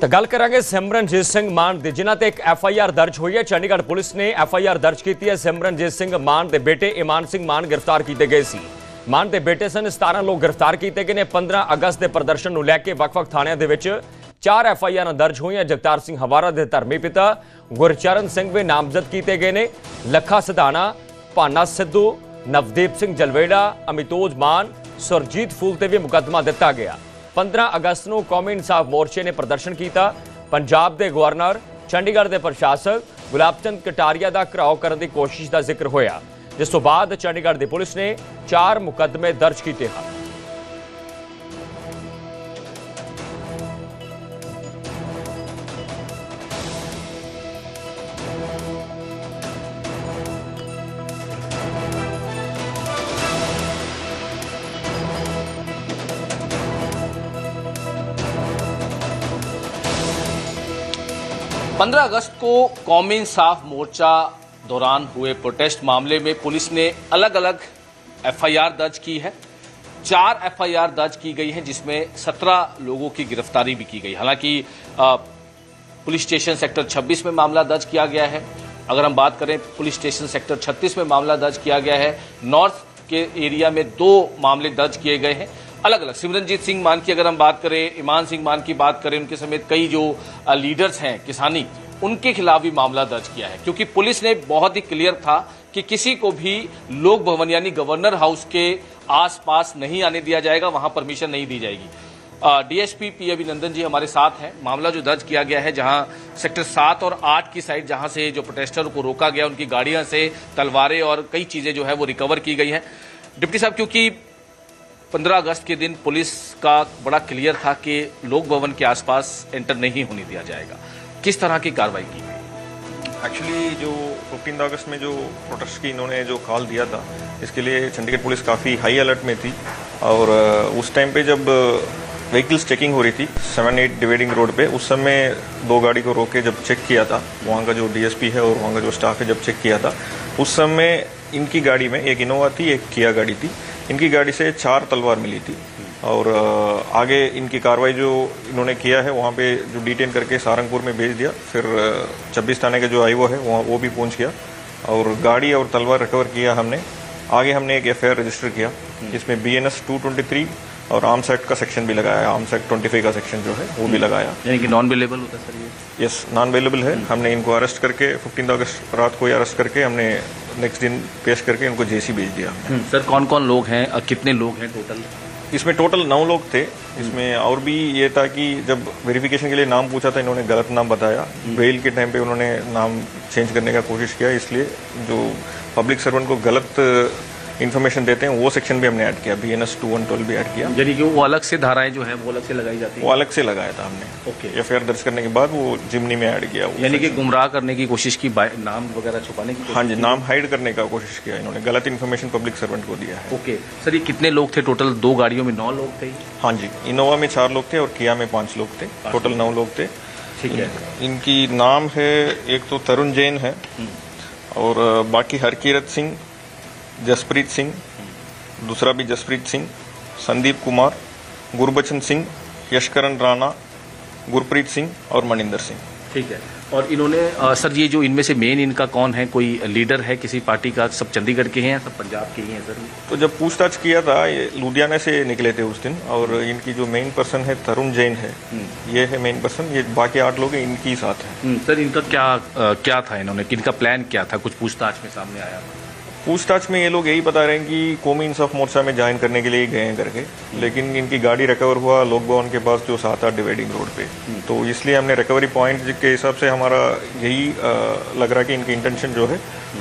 तो गल करांगे सिमरनजीत सिंह मान दी जिन्हां ते एक FIR दर्ज हुई है। चंडीगढ़ पुलिस ने FIR दर्ज की है। सिमरनजीत सिंह मान के बेटे ईमान सिंह मान गिरफ्तार किए गए सी। मान के बेटे सन 17 लोग गिरफ्तार किए गए ने। 15 अगस्त के प्रदर्शन को लैके वख-वख थाणियां दे विच 4 FIR दर्ज हुई। जगतार सिंह हवारा के धर्मी पिता गुरचरण सिंह भी नामजद किए गए ने। लखा सिधाना, भाना सिद्धू, नवदीप सिंह जलवेड़ा, अमितोज मान, सुरजीत फूल से भी मुकदमा दिता गया। 15 अगस्त को कौमी इंसाफ मोर्चे ने प्रदर्शन किया। पंजाब के गवर्नर, चंडीगढ़ के प्रशासक गुलाब चंद कटारिया का घिराव करने की कोशिश का जिक्र होया, जिस तो बाद चंडीगढ़ की पुलिस ने 4 मुकदमे दर्ज किए हैं। पंद्रह अगस्त को कौमी इंसाफ मोर्चा दौरान हुए प्रोटेस्ट मामले में पुलिस ने अलग अलग FIR दर्ज की है। 4 FIR दर्ज की गई हैं, जिसमें 17 लोगों की गिरफ्तारी भी की गई। हालांकि पुलिस स्टेशन सेक्टर 26 में मामला दर्ज किया गया है। अगर हम बात करें पुलिस स्टेशन सेक्टर 36 में मामला दर्ज किया गया है। नॉर्थ के एरिया में 2 मामले दर्ज किए गए हैं अलग अलग। सिमरनजीत सिंह मान की अगर हम बात करें, ईमान सिंह मान की बात करें, उनके समेत कई जो लीडर्स हैं किसानी, उनके खिलाफ भी मामला दर्ज किया है, क्योंकि पुलिस ने बहुत ही क्लियर था कि किसी को भी लोक भवन यानी गवर्नर हाउस के आसपास नहीं आने दिया जाएगा, वहां परमिशन नहीं दी जाएगी। DSP P अभिनंदन जी हमारे साथ हैं। मामला जो दर्ज किया गया है, जहां सेक्टर 7 और 8 की साइड जहां से जो प्रोटेस्टर को रोका गया, उनकी गाड़ियां से तलवारें और कई चीजें जो है वो रिकवर की गई हैं। डिप्टी साहब, क्योंकि 15 अगस्त के दिन पुलिस का बड़ा क्लियर था कि लोक भवन के आसपास एंटर नहीं होने दिया जाएगा, किस तरह की कार्रवाई की गई? एक्चुअली जो 15 अगस्त में जो प्रोटेस्ट की इन्होंने जो कॉल दिया था, इसके लिए चंडीगढ़ पुलिस काफ़ी हाई अलर्ट में थी। और उस टाइम पे जब व्हीकल्स चेकिंग हो रही थी 7-8 डिवाइडिंग रोड पे, उस समय 2 गाड़ी को रोके जब चेक किया था, वहाँ का जो DSP है और वहाँ का जो स्टाफ है जब चेक किया था, उस समय इनकी गाड़ी में एक इनोवा थी, एक किया गाड़ी थी। इनकी गाड़ी से 4 तलवार मिली थी। और आगे इनकी कार्रवाई जो इन्होंने किया है, वहाँ पे जो डिटेन करके सारंगपुर में भेज दिया। फिर 26 थाने का जो IO है वहाँ वो भी पहुँच गया और गाड़ी और तलवार रिकवर किया हमने। आगे हमने एक FIR रजिस्टर किया, जिसमें BNS 223 और आर्म्स एक्ट का सेक्शन भी लगाया। आर्म्स एक्ट 25 का सेक्शन जो है वो भी लगाया। यानी कि नॉन अवेलेबल होता है सर ये? यस, नॉन अवेलेबल है। हमने इनको अरेस्ट करके 15 अगस्त रात को ही अरेस्ट करके हमने नेक्स्ट दिन पेश करके इनको जेसी भेज दिया। सर, कौन कौन लोग हैं और कितने लोग हैं टोटल? इसमें टोटल 9 लोग थे। इसमें और भी ये था कि जब वेरिफिकेशन के लिए नाम पूछा था, इन्होंने गलत नाम बताया। बेल के टाइम पे उन्होंने नाम चेंज करने का कोशिश किया, इसलिए जो पब्लिक सर्वेंट को गलत इन्फॉर्मेशन देते हैं वो सेक्शन भी हमने ऐड किया। BNS 212 भी ऐड किया। यानी कि वो अलग से धाराएं जो है वो अलग से लगाई जाती है? वो अलग से लगाया था हमने। ओके। FIR दर्ज करने के बाद वो जिमनी में ऐड किया। यानी कि गुमराह करने की कोशिश की, नाम वगैरह छुपाने की कोशिश? हाँ जी, नाम हाइड करने का कोशिश किया इन्होंने, गलत इन्फॉर्मेशन पब्लिक सर्वेंट को दिया है। ओके सर, ये कितने लोग थे टोटल? 2 गाड़ियों में 9 लोग थे? हाँ जी, इनोवा में 4 लोग थे और किया में 5 लोग थे। टोटल 9 लोग थे। ठीक है। इनकी नाम है, एक तो तरुण जैन है और बाकी हरकीरत सिंह, जसप्रीत सिंह, दूसरा भी जसप्रीत सिंह, संदीप कुमार, गुरबचन सिंह, यशकरण राणा, गुरप्रीत सिंह और मनिंदर सिंह। ठीक है। और इन्होंने सर, ये जो इनमें से मेन इनका कौन है? कोई लीडर है किसी पार्टी का? सब चंडीगढ़ के हैं या सब पंजाब के ही हैं सर? तो जब पूछताछ किया था, ये लुधियाना से निकले थे उस दिन। और इनकी जो मेन पर्सन है तरुण जैन है, ये है मेन पर्सन। ये बाकी 8 लोग हैं इनकी साथ है। सर, इनका क्या था? इन्होंने इनका प्लान क्या था? कुछ पूछताछ में सामने आया? पूछताछ में ये लोग यही बता रहे हैं कि कौमी इंसाफ मोर्चा में ज्वाइन करने के लिए गए हैं करके, लेकिन इनकी गाड़ी रिकवर हुआ लोक भवन के पास जो 7-8 डिवाइडिंग रोड पे। तो इसलिए हमने रिकवरी पॉइंट के हिसाब से हमारा यही लग रहा है कि इनकी इंटेंशन जो है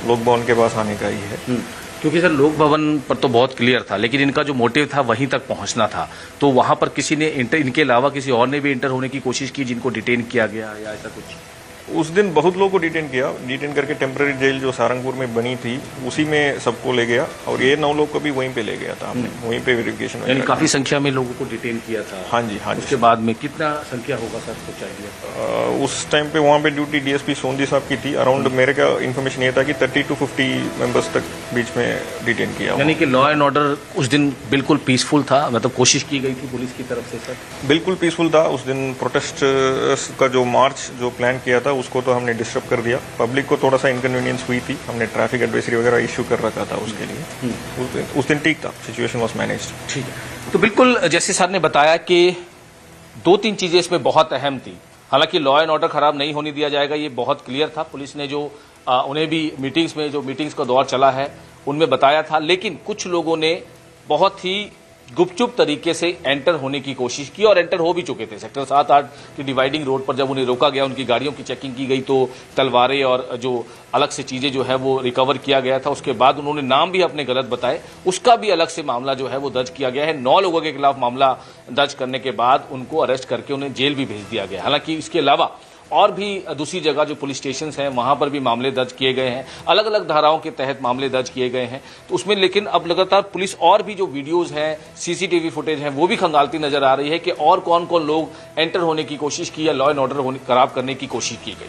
लोक भवन के पास आने का ही है। क्योंकि सर लोक भवन पर तो बहुत क्लियर था, लेकिन इनका जो मोटिव था वहीं तक पहुंचना था। तो वहां पर किसी ने इनके अलावा किसी और ने भी इंटर होने की कोशिश की जिनको डिटेन किया गया या ऐसा कुछ? उस दिन बहुत लोगों को डिटेन करके टेम्पररी जेल जो सारंगपुर में बनी थी उसी में सबको ले गया, और ये 9 लोग को भी वहीं पे ले गया था हमने, वहीं पे वेरिफिकेशन। यानी काफी संख्या में लोगों को डिटेन किया था। हाँ जी, हाँ जी। उसके बाद में कितना संख्या होगा सर, कुछ आइडिया? उस टाइम पे वहाँ पे ड्यूटी डीएसपी सोंदी साहब की थी। अराउंड मेरे का इन्फॉर्मेशन ये था कि 30 to 50 मेंबर्स तक बीच में डिटेन किया। यानी कि लॉ एंड ऑर्डर उस दिन बिल्कुल पीसफुल था, मतलब कोशिश की गई थी पुलिस की तरफ से सर? बिल्कुल पीसफुल था। उस दिन प्रोटेस्ट का जो मार्च जो प्लान किया था उसको तो हमने डिस्टर्ब कर दिया। पब्लिक को थोड़ा सा इनकन्वीनियंस हुई थी, हमने ट्रैफिक एडवाइजरी वगैरह इश्यू कर रखा था उसके लिए। उस दिन ठीक था, सिचुएशन वाज मैनेज्ड। ठीक है, तो बिल्कुल जैसे सर ने बताया कि 2-3 चीजें इसमें बहुत अहम थी। हालांकि लॉ एंड ऑर्डर खराब नहीं होने दिया जाएगा, ये बहुत क्लियर था। पुलिस ने जो उन्हें भी मीटिंग्स का दौर चला है उनमें बताया था, लेकिन कुछ लोगों ने बहुत ही गुपचुप तरीके से एंटर होने की कोशिश की और एंटर हो भी चुके थे। सेक्टर 7-8 की डिवाइडिंग रोड पर जब उन्हें रोका गया, उनकी गाड़ियों की चेकिंग की गई तो तलवारें और जो अलग से चीजें जो है वो रिकवर किया गया था। उसके बाद उन्होंने नाम भी अपने गलत बताए, उसका भी अलग से मामला जो है वो दर्ज किया गया है। 9 लोगों के खिलाफ मामला दर्ज करने के बाद उनको अरेस्ट करके उन्हें जेल भी भेज दिया गया। हालांकि इसके अलावा और भी दूसरी जगह जो पुलिस स्टेशन हैं वहां पर भी मामले दर्ज किए गए हैं, अलग अलग धाराओं के तहत मामले दर्ज किए गए हैं। तो उसमें लेकिन अब लगातार पुलिस और भी जो वीडियोस हैं, सीसीटीवी फुटेज हैं, वो भी खंगालती नजर आ रही है कि और कौन कौन लोग एंटर होने की कोशिश की या लॉ एंड ऑर्डर खराब करने की कोशिश की गई।